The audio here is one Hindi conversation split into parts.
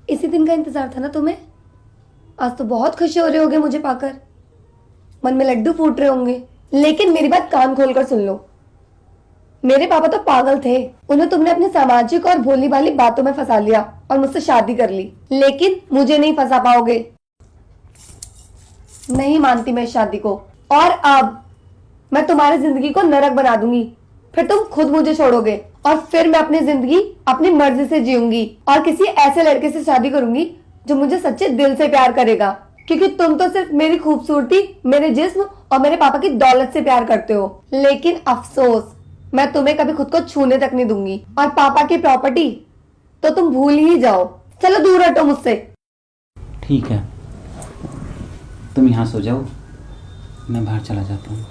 इसी दिन का इंतजार था ना तुम्हें। आज तो बहुत खुश हो रहे होगे मुझे पाकर, मन में लड्डू फूट रहे होंगे। लेकिन मेरी बात कान खोलकर सुन लो। मेरे पापा तो पागल थे। उन्हें तुमने अपनी सामाजिक और भोली भाली बातों में फंसा लिया और मुझसे शादी कर ली। लेकिन मुझे नहीं फंसा पाओगे। नहीं मानती मैं इस शादी को। और अब मैं तुम्हारी जिंदगी को नरक बना दूंगी। फिर तुम खुद मुझे छोड़ोगे और फिर मैं अपनी जिंदगी अपनी मर्जी से जीऊंगी और किसी ऐसे लड़के से शादी करूंगी जो मुझे सच्चे दिल से प्यार करेगा। क्योंकि तुम तो सिर्फ मेरी खूबसूरती, मेरे जिस्म और मेरे पापा की दौलत से प्यार करते हो। लेकिन अफसोस, मैं तुम्हें कभी खुद को छूने तक नहीं दूंगी। और पापा की प्रॉपर्टी तो तुम भूल ही जाओ। चलो दूर हटो मुझसे। ठीक है, तुम यहाँ सो जाओ, मैं बाहर चला जाता हूँ।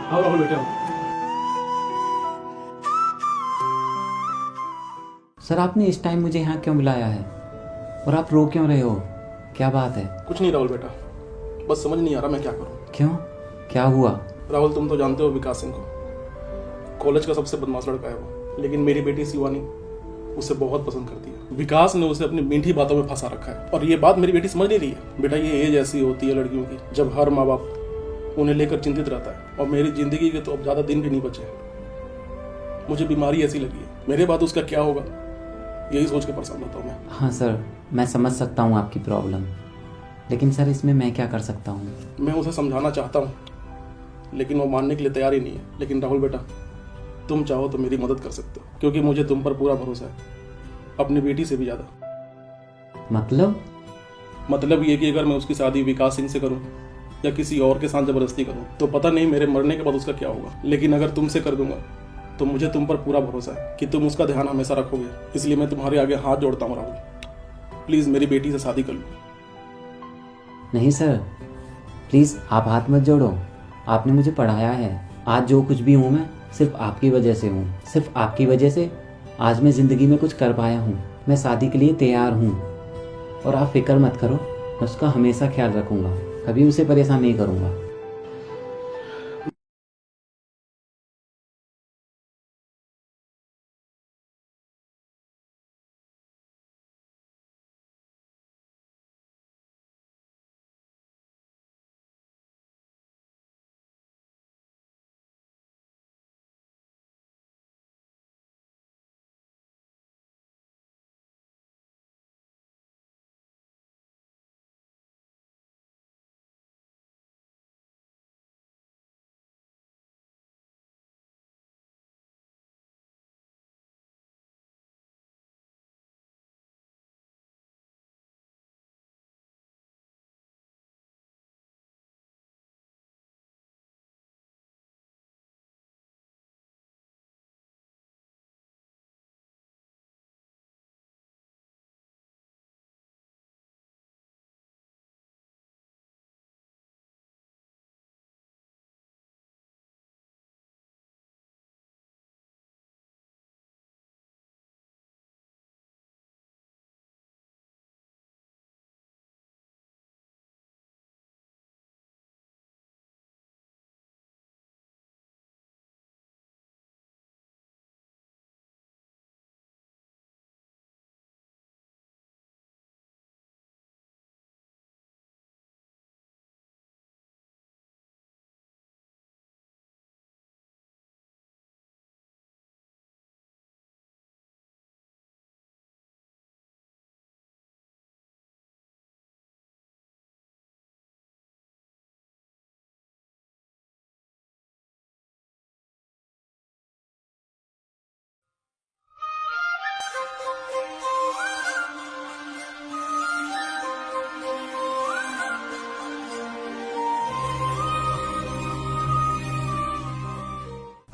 आओ राहुल बेटा आओ। सर, आपने इस टाइम मुझे यहाँ क्यों बुलाया है और आप रो क्यों रहे हो? क्या बात है? कुछ नहीं राहुल बेटा, बस समझ नहीं आ रहा मैं क्या करूं। क्यों, क्या हुआ? राहुल, तुम तो जानते हो विकास सिंह को, कॉलेज का सबसे बदमाश लड़का है वो। लेकिन मेरी बेटी शिवानी उसे बहुत पसंद करती है। विकास ने उसे अपनी मीठी बातों में फंसा रखा है और ये बात मेरी बेटी समझ नहीं रही है। बेटा, ये एज ऐसी होती है लड़कियों की जब हर माँ बाप उन्हें लेकर चिंतित रहता है। और मेरी जिंदगी के तो अब ज्यादा दिन भी नहीं बचे हैं। मुझे बीमारी ऐसी लगी है, मेरे बाद उसका क्या होगा यही सोच के परेशान होता हूँ मैं। हाँ सर, मैं समझ सकता हूँ आपकी प्रॉब्लम, लेकिन सर इसमें मैं क्या कर सकता हूँ? मैं उसे समझाना चाहता हूँ लेकिन वो मानने के लिए तैयार ही नहीं है। लेकिन राहुल बेटा, तुम चाहो तो मेरी मदद कर सकते हो, क्योंकि मुझे तुम पर पूरा भरोसा है, अपनी बेटी से भी ज्यादा। मतलब ये कि अगर मैं उसकी शादी विकास सिंह से करूं या किसी और के साथ जबरदस्ती करूं तो पता नहीं मेरे मरने के बाद उसका क्या होगा। लेकिन अगर तुमसे कर दूंगा तो मुझे तुम पर पूरा भरोसा है कि तुम उसका ध्यान हमेशा रखोगे। इसलिए मैं तुम्हारे आगे हाथ जोड़ता हूँ राहुल, प्लीज मेरी बेटी से शादी कर लो। नहीं सर, प्लीज़ आप हाथ मत जोड़ो। आपने मुझे पढ़ाया है। आज जो कुछ भी हूँ मैं सिर्फ आपकी वजह से हूँ। सिर्फ आपकी वजह से आज मैं ज़िंदगी में कुछ कर पाया हूँ। मैं शादी के लिए तैयार हूँ और आप फिक्र मत करो, मैं उसका हमेशा ख्याल रखूँगा, कभी उसे परेशान नहीं करूँगा।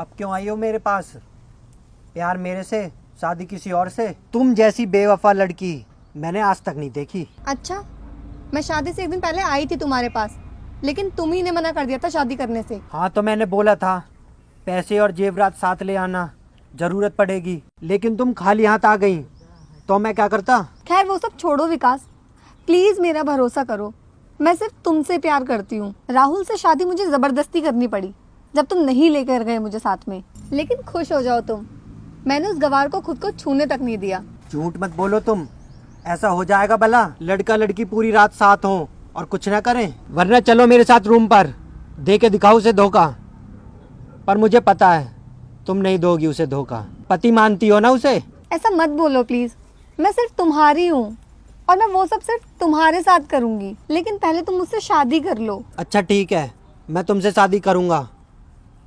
अब क्यों आई हो मेरे पास? प्यार मेरे से, शादी किसी और से? तुम जैसी बेवफा लड़की मैंने आज तक नहीं देखी। अच्छा, मैं शादी से एक दिन पहले आई थी तुम्हारे पास, लेकिन तुम ही ने मना कर दिया था शादी करने से। हाँ तो मैंने बोला था पैसे और जेवरात साथ ले आना, जरूरत पड़ेगी, लेकिन तुम खाली हाथ आ गई तो मैं क्या करता? खैर वो सब छोड़ो विकास, प्लीज मेरा भरोसा करो, मैं सिर्फ तुमसे प्यार करती हूँ। राहुल से शादी मुझे जबरदस्ती करनी पड़ी जब तुम नहीं लेकर गए मुझे साथ में, लेकिन खुश हो जाओ तुम, मैंने उस गवार को खुद को छूने तक नहीं दिया। झूठ मत बोलो तुम, ऐसा हो जाएगा भला लड़का लड़की पूरी रात साथ हो और कुछ ना करें? वरना चलो मेरे साथ रूम पर, दे के दिखाओ उसे धोखा। पर मुझे पता है तुम नहीं दोगी उसे धोखा, पति मानती हो ना उसे। ऐसा मत बोलो प्लीज, मैं सिर्फ तुम्हारी हूँ और मैं वो सब सिर्फ तुम्हारे साथ करूंगी, लेकिन पहले तुम मुझसे शादी कर लो। अच्छा ठीक है, मैं तुमसे शादी करूंगा,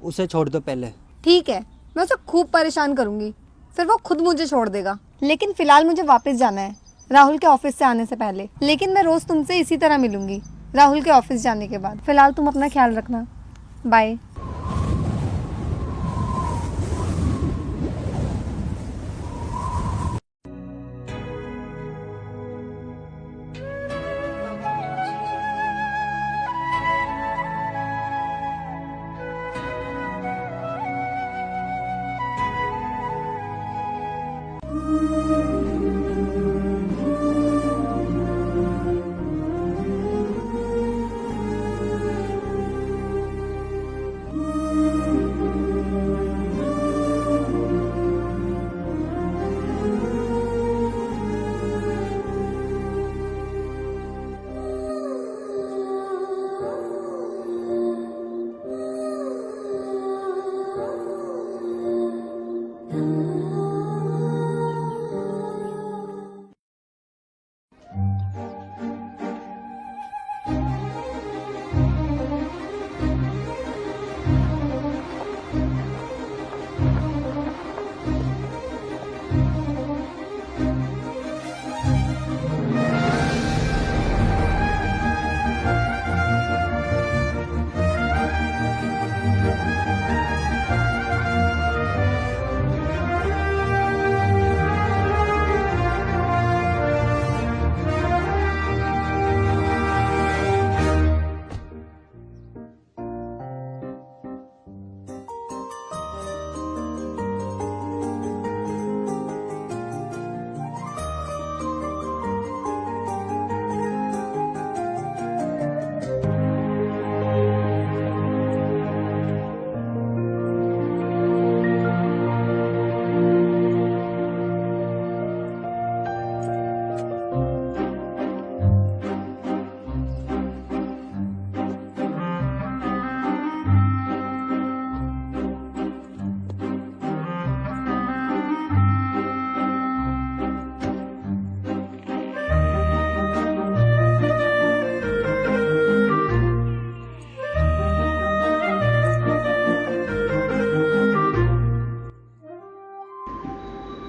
उसे छोड़ दो पहले। ठीक है, मैं उसे खूब परेशान करूंगी, फिर वो खुद मुझे छोड़ देगा। लेकिन फिलहाल मुझे वापस जाना है राहुल के ऑफिस से आने से पहले, लेकिन मैं रोज तुमसे इसी तरह मिलूंगी राहुल के ऑफिस जाने के बाद। फिलहाल तुम अपना ख्याल रखना, बाय।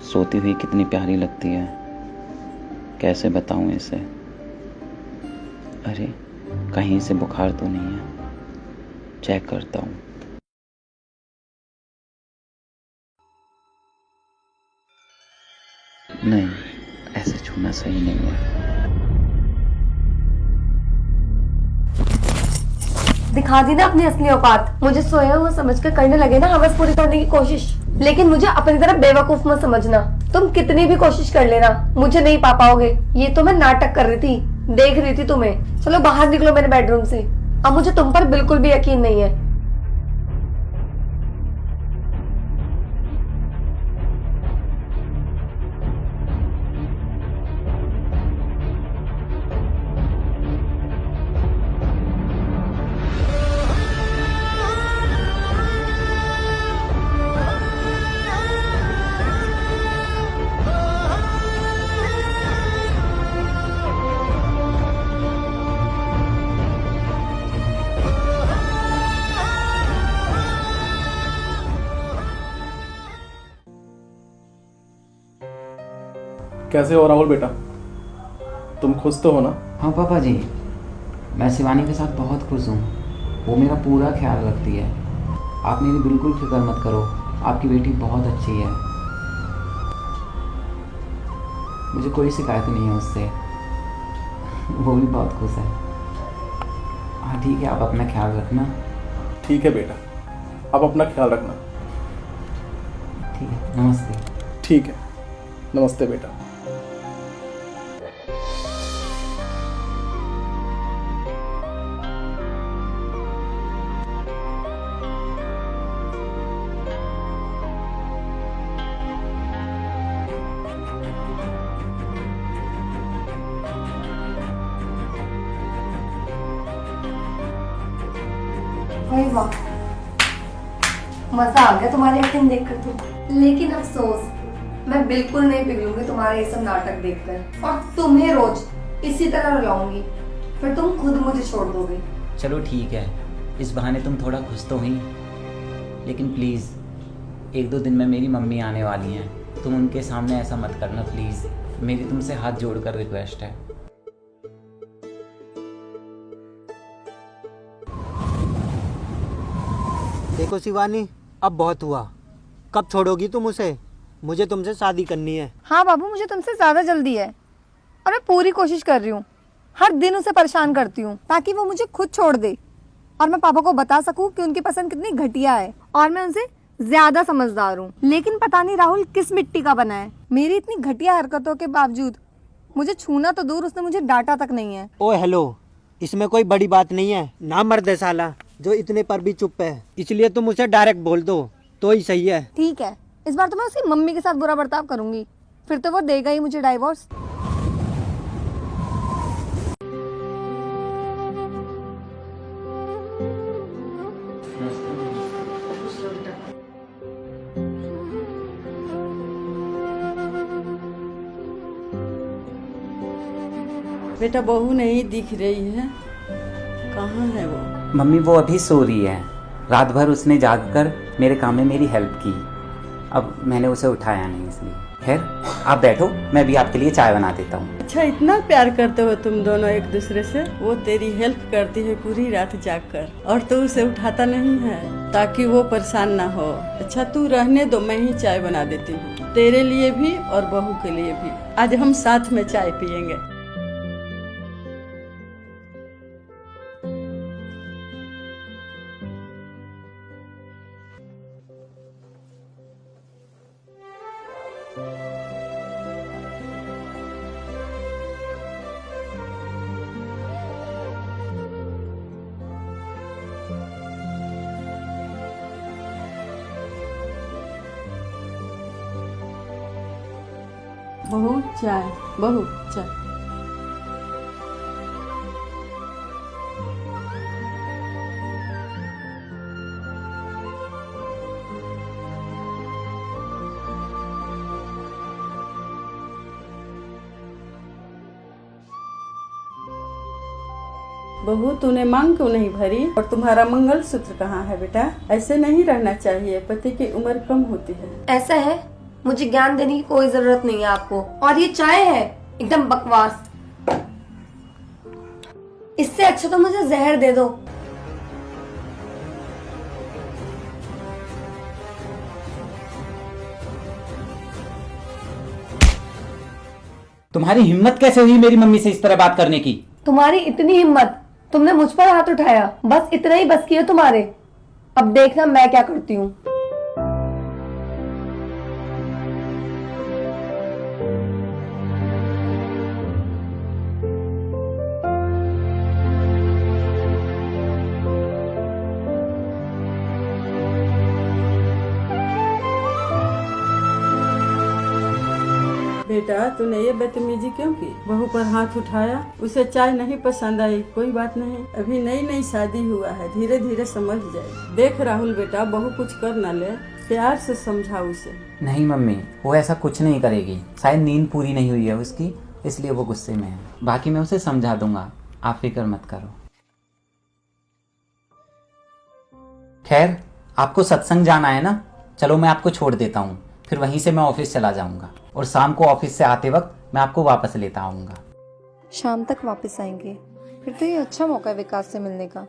सोती हुई कितनी प्यारी लगती है, कैसे बताऊं इसे। अरे कहीं से बुखार तो नहीं है, चेक करता हूँ। नहीं, ऐसे छूना सही नहीं है। दिखा दी ना अपनी असली औकात, मुझे सोया हुआ समझकर करने लगे ना हवस पूरी करने की कोशिश, लेकिन मुझे अपनी तरफ बेवकूफ मत समझना। तुम कितनी भी कोशिश कर लेना, मुझे नहीं पा पाओगे। ये तो मैं नाटक कर रही थी, देख रही थी तुम्हें। चलो बाहर निकलो मेरे बेडरूम से, अब मुझे तुम पर बिल्कुल भी यकीन नहीं है। कैसे हो राहुल बेटा, तुम खुश तो हो ना? हाँ पापा जी, मैं शिवानी के साथ बहुत खुश हूँ, वो मेरा पूरा ख्याल रखती है। आप मेरी बिल्कुल फिक्र मत करो, आपकी बेटी बहुत अच्छी है, मुझे कोई शिकायत नहीं है उससे, वो भी बहुत खुश है। हाँ ठीक है, आप अपना ख्याल रखना। ठीक है बेटा, आप अपना ख्याल रखना। ठीक है, नमस्ते। ठीक है, नमस्ते बेटा। अरे वाह, मजा आ गया तुम्हारी एक्टिंग देखकर तो। लेकिन अफसोस, मैं बिल्कुल नहीं पिघलूंगी तुम्हारे ये सब नाटक देखकर, और तुम्हें रोज इसी तरह रुलाऊंगी, फिर तुम खुद मुझे छोड़ दोगे। चलो ठीक है, इस बहाने तुम थोड़ा खुश तो हुई, लेकिन प्लीज़ 1-2 दिन में मेरी मम्मी आने वाली हैं, तुम उनके सामने ऐसा मत करना प्लीज़, मेरी तुमसे हाथ जोड़कर रिक्वेस्ट है। देखो शिवानी, अब बहुत हुआ। कब छोड़ोगी तुम उसे? मुझे तुमसे शादी करनी है। हाँ बाबू, मुझे तुमसे ज्यादा जल्दी है और मैं पूरी कोशिश कर रही हूँ। हर दिन उसे परेशान करती हूँ ताकि वो मुझे खुद छोड़ दे और मैं पापा को बता सकूँ कि उनकी पसंद कितनी घटिया है और मैं उनसे ज्यादा समझदार हूँ। लेकिन पता नहीं राहुल किस मिट्टी का बना है, मेरी इतनी घटिया हरकतों के बावजूद मुझे छूना तो दूर, उसने मुझे डांटा तक नहीं है। ओ हेलो, इसमें कोई बड़ी बात नहीं है ना, मर्द है साला जो इतने पर भी चुप है, इसलिए तुम उसे डायरेक्ट बोल दो तो ही सही है। ठीक है, इस बार तो मैं उसकी मम्मी के साथ बुरा बर्ताव करूंगी, फिर तो वो देगा ही मुझे डाइवोर्स। बेटा बहू नहीं दिख रही है, कहाँ है वो? मम्मी वो अभी सो रही है, रात भर उसने जाग कर मेरे काम में मेरी हेल्प की, अब मैंने उसे उठाया नहीं इसलिए। खैर आप बैठो, मैं भी आपके लिए चाय बना देता हूँ। अच्छा, इतना प्यार करते हो तुम दोनों एक दूसरे से? वो तेरी हेल्प करती है पूरी रात जागकर और तू उसे उठाता नहीं है ताकि वो परेशान ना हो। अच्छा तू रहने दो, मैं ही चाय बना देती हूँ, तेरे लिए भी और बहू के लिए भी। आज हम साथ में चाय पियेंगे। बहू चाय, बहू चाय। बहू तूने मांग क्यों नहीं भरी? और तुम्हारा मंगलसूत्र कहाँ है बेटा? ऐसे नहीं रहना चाहिए, पति की उम्र कम होती है। ऐसा है, मुझे ज्ञान देने की कोई जरूरत नहीं है आपको। और ये चाय है एकदम बकवास, इससे अच्छा तो मुझे जहर दे दो। तुम्हारी हिम्मत कैसे हुई मेरी मम्मी से इस तरह बात करने की? तुम्हारी इतनी हिम्मत, तुमने मुझ पर हाथ उठाया, बस इतना ही बस किया तुम्हारे। अब देखना मैं क्या करती हूँ। बेटा तूने ये बदतमीजी क्यों की? बहू पर हाथ उठाया, उसे चाय नहीं पसंद आई, कोई बात नहीं, अभी नई नई शादी हुआ है, धीरे धीरे समझ जाए। देख राहुल बेटा, बहू कुछ कर न ले, प्यार से समझा उसे। नहीं मम्मी, वो ऐसा कुछ नहीं करेगी, शायद नींद पूरी नहीं हुई है उसकी, इसलिए वो गुस्से में है। बाकी मैं उसे समझा दूंगा, आप फिक्र मत करो। खैर आपको सत्संग जाना है ना, चलो मैं आपको छोड़ देता हूँ, फिर वहीं से मैं ऑफिस चला जाऊंगा और शाम को ऑफिस से आते वक्त मैं आपको वापस लेता आऊंगा। शाम तक वापस आएंगे, फिर तो ये अच्छा मौका है विकास से मिलने का।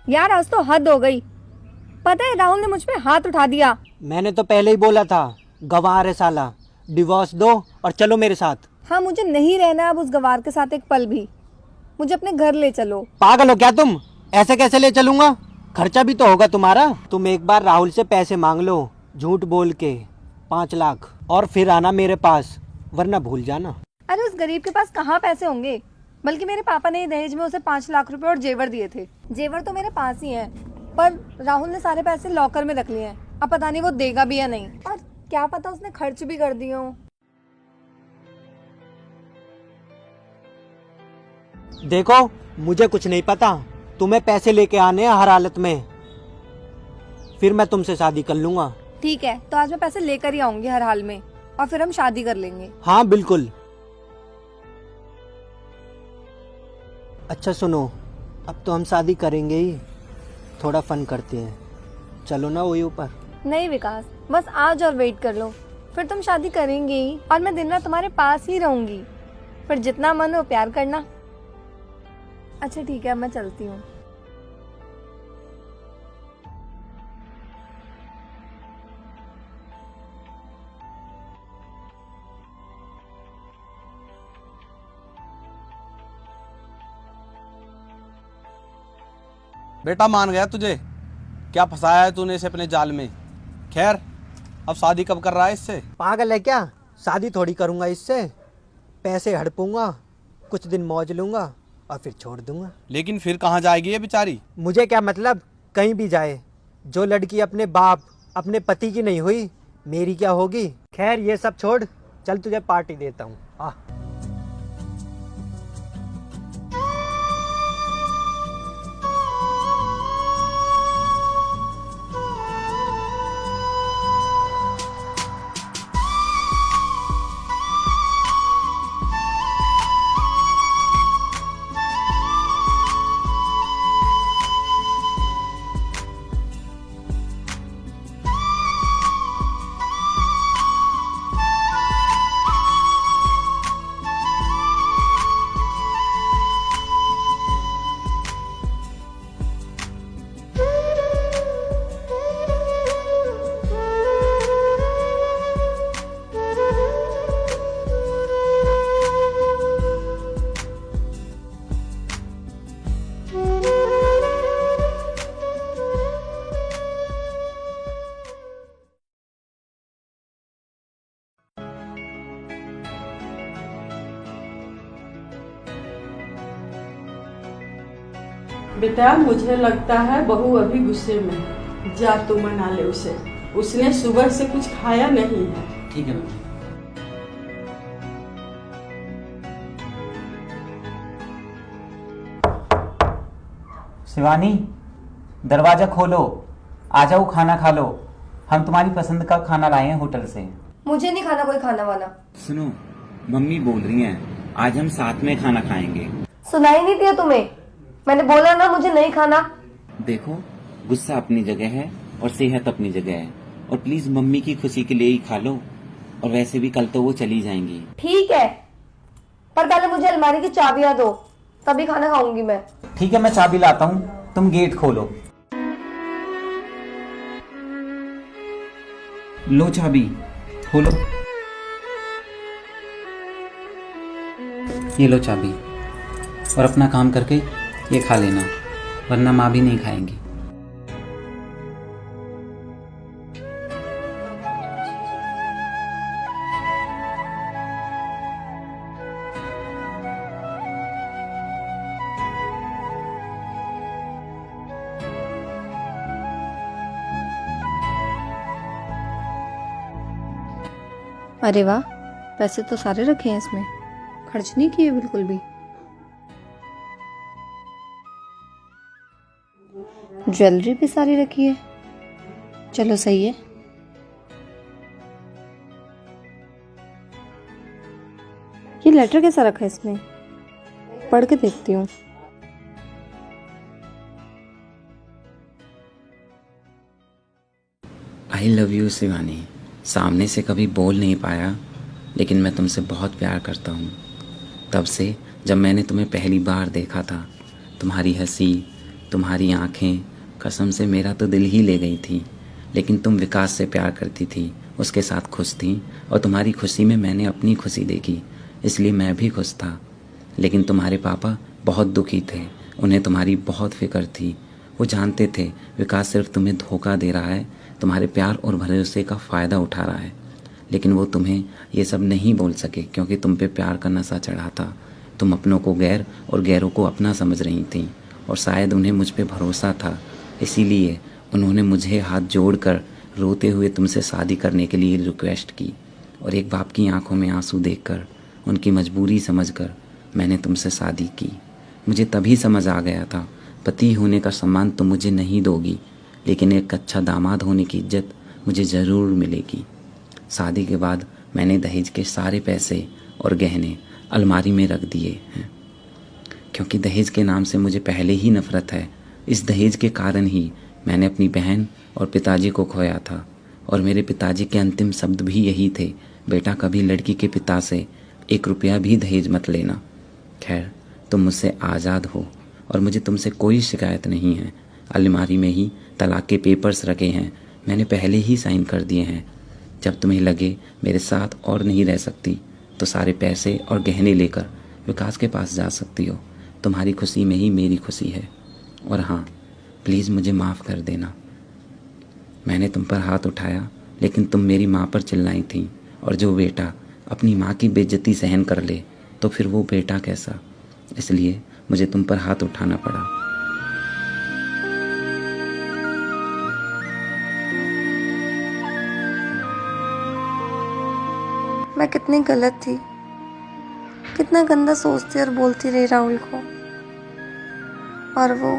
यार आज तो हद हो गई। पता है राहुल ने मुझ पे हाथ उठा दिया। मैंने तो पहले ही बोला था, गंवार है साला। डिवोर्स दो और चलो मेरे साथ। हाँ मुझे नहीं रहना अब उस गवार के साथ एक पल भी। मुझे अपने घर ले चलो। पागल हो क्या तुम? ऐसे कैसे ले चलूंगा? खर्चा भी तो होगा तुम्हारा। तुम एक बार राहुल से पैसे मांग लो झूठ बोल के 5 लाख, और फिर आना मेरे पास, वरना भूल जाना। अरे उस गरीब के पास कहाँ पैसे होंगे, बल्कि मेरे पापा ने दहेज में उसे 5 लाख रुपए और जेवर दिए थे। जेवर तो मेरे पास ही हैं, पर राहुल ने सारे पैसे लॉकर में रख लिए हैं। अब पता नहीं वो देगा भी या नहीं, और क्या पता उसने खर्च भी कर दिए हों। देखो मुझे कुछ नहीं पता, तुम्हें पैसे लेके आने हैं हर हालत में, फिर मैं तुमसे शादी कर लूंगा। ठीक है, तो आज मैं पैसे लेकर ही आऊंगी हर हाल में, और फिर हम शादी कर लेंगे। हाँ बिल्कुल। अच्छा सुनो, अब तो हम शादी करेंगे ही, थोड़ा फन करते हैं। चलो ना वही ऊपर। नहीं विकास, बस आज और वेट कर लो, फिर तुम शादी करेंगे ही, और मैं दिन रात तुम्हारे पास ही रहूंगी। फिर जितना मन हो प्यार करना। अच्छा ठीक है, अब मैं चलती हूँ। बेटा मान गया तुझे, क्या फंसाया है तूने इसे अपने जाल में। खैर अब शादी कब कर रहा है इससे? पागल है क्या? शादी थोड़ी करूंगा इससे, पैसे हड़पूंगा, कुछ दिन मौज लूंगा और फिर छोड़ दूंगा। लेकिन फिर कहाँ जाएगी ये बेचारी? मुझे क्या मतलब, कहीं भी जाए। जो लड़की अपने बाप अपने पति की नहीं हुई, मेरी क्या होगी। खैर ये सब छोड़, चल तुझे पार्टी देता हूँ। आ बेटा मुझे लगता है बहू अभी गुस्से में है। जा तू मना ले उसे, उसने सुबह से कुछ खाया नहीं है। ठीक है मम्मी। शिवानी, दरवाजा खोलो, आ जाओ, खाना खा लो। हम तुम्हारी पसंद का खाना लाए हैं होटल से। मुझे नहीं खाना कोई खाना वाना। सुनो, मम्मी बोल रही हैं आज हम साथ में खाना खाएंगे। सुनाई नहीं दिया तुम्हें? मैंने बोला ना मुझे नहीं खाना। देखो, गुस्सा अपनी जगह है और सेहत अपनी जगह है, और प्लीज मम्मी की खुशी के लिए ही खा लो। और वैसे भी कल तो वो चली जाएंगी। ठीक है, पर पहले मुझे अलमारी की चाबियां दो, तभी खाना खाऊंगी मैं। ठीक है, मैं चाबी लाता हूँ, तुम गेट खोलो। लो चाबी, खोलो। ये लो चाबी, और अपना काम करके ये खा लेना, वरना माँ भी नहीं खाएंगी। अरे वाह, पैसे तो सारे रखे हैं इसमें, खर्च नहीं किए बिल्कुल भी। ज्वेलरी भी सारी रखी है, चलो सही है। ये लेटर कैसा रखा है इसमें, पढ़ के देखती हूँ। I love you Shivani. सामने से कभी बोल नहीं पाया, लेकिन मैं तुमसे बहुत प्यार करता हूँ। तब से जब मैंने तुम्हें पहली बार देखा था, तुम्हारी हंसी, तुम्हारी आंखें, कसम से मेरा तो दिल ही ले गई थी। लेकिन तुम विकास से प्यार करती थी, उसके साथ खुश थी, और तुम्हारी खुशी में मैंने अपनी खुशी देखी, इसलिए मैं भी खुश था। लेकिन तुम्हारे पापा बहुत दुखी थे, उन्हें तुम्हारी बहुत फिक्र थी। वो जानते थे विकास सिर्फ तुम्हें धोखा दे रहा है, तुम्हारे प्यार और भरोसे का फ़ायदा उठा रहा है। लेकिन वो तुम्हें ये सब नहीं बोल सके क्योंकि तुम पे प्यार का नशा चढ़ा था। तुम अपनों को गैर और गैरों को अपना समझ रही थी, और शायद उन्हें मुझ पे भरोसा था, इसीलिए उन्होंने मुझे हाथ जोड़कर रोते हुए तुमसे शादी करने के लिए रिक्वेस्ट की। और एक बाप की आंखों में आंसू देखकर, उनकी मजबूरी समझकर मैंने तुमसे शादी की। मुझे तभी समझ आ गया था पति होने का सम्मान तुम मुझे नहीं दोगी, लेकिन एक अच्छा दामाद होने की इज्जत मुझे ज़रूर मिलेगी। शादी के बाद मैंने दहेज के सारे पैसे और गहने अलमारी में रख दिए हैं, क्योंकि दहेज के नाम से मुझे पहले ही नफरत है। इस दहेज के कारण ही मैंने अपनी बहन और पिताजी को खोया था, और मेरे पिताजी के अंतिम शब्द भी यही थे, बेटा कभी लड़की के पिता से 1 रुपया भी दहेज मत लेना। खैर, तुम मुझसे आज़ाद हो और मुझे तुमसे कोई शिकायत नहीं है। अलमारी में ही तलाक के पेपर्स रखे हैं, मैंने पहले ही साइन कर दिए हैं। जब तुम्हें लगे मेरे साथ और नहीं रह सकती तो सारे पैसे और गहने लेकर विकास के पास जा सकती हो। तुम्हारी खुशी में ही मेरी खुशी है। और हाँ, प्लीज़ मुझे माफ़ कर देना। मैंने तुम पर हाथ उठाया, लेकिन तुम मेरी माँ पर चिल्लाई थी, और जो बेटा अपनी माँ की बेइज्जती सहन कर ले तो फिर वो बेटा कैसा। इसलिए मुझे तुम पर हाथ उठाना पड़ा। मैं कितनी गलत थी, कितना गंदा सोचती और बोलती रही राहुल को, और वो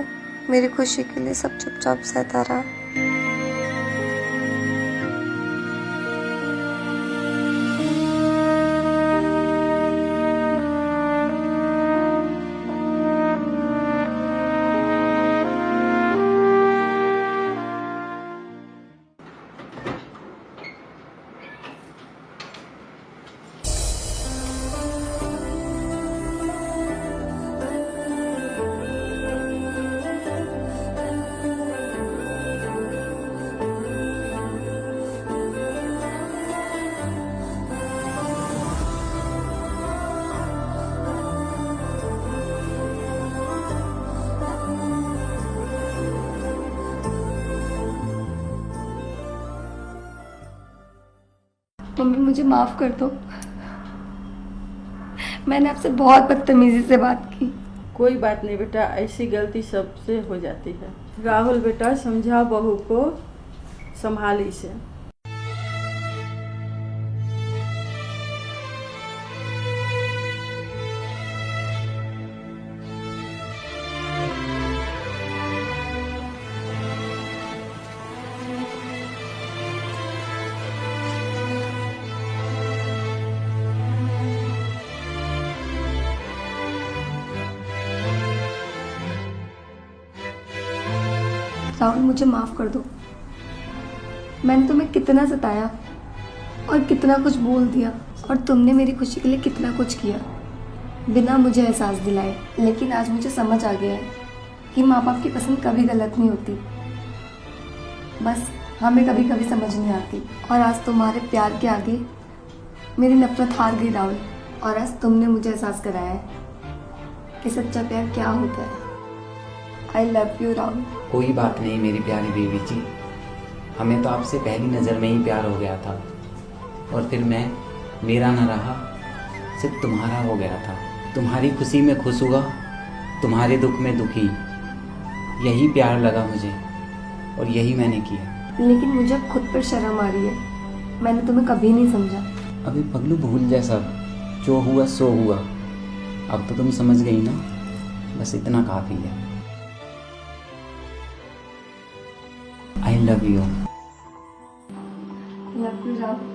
मेरी खुशी के लिए सब चुपचाप सहता रहा। मम्मी, मुझे माफ़ कर दो, मैंने आपसे बहुत बदतमीजी से बात की। कोई बात नहीं बेटा, ऐसी गलती सबसे हो जाती है। राहुल बेटा, समझा बहू को, संभाली से। राहुल, मुझे माफ़ कर दो। मैंने तुम्हें कितना सताया और कितना कुछ बोल दिया, और तुमने मेरी खुशी के लिए कितना कुछ किया बिना मुझे एहसास दिलाए। लेकिन आज मुझे समझ आ गया है कि माँ बाप की पसंद कभी गलत नहीं होती, बस हमें कभी कभी समझ नहीं आती। और आज तुम्हारे प्यार के आगे मेरी नफरत हार गई राहुल, और आज तुमने मुझे एहसास कराया है कि सच्चा प्यार क्या होता है। I love you Rahul. कोई बात नहीं मेरी प्यारी बेबी जी, हमें तो आपसे पहली नज़र में ही प्यार हो गया था, और फिर मैं मेरा न रहा, सिर्फ तुम्हारा हो गया था। तुम्हारी खुशी में खुश हुआ, तुम्हारे दुख में दुखी, यही प्यार लगा मुझे, और यही मैंने किया। लेकिन मुझे खुद पर शर्म आ रही है, मैंने तुम्हें कभी नहीं समझा। अभी पगलू भूल जा सब, जो हुआ सो हुआ। अब तो तुम समझ गई ना, बस इतना काफ़ी है। I love you. Love you Rahul.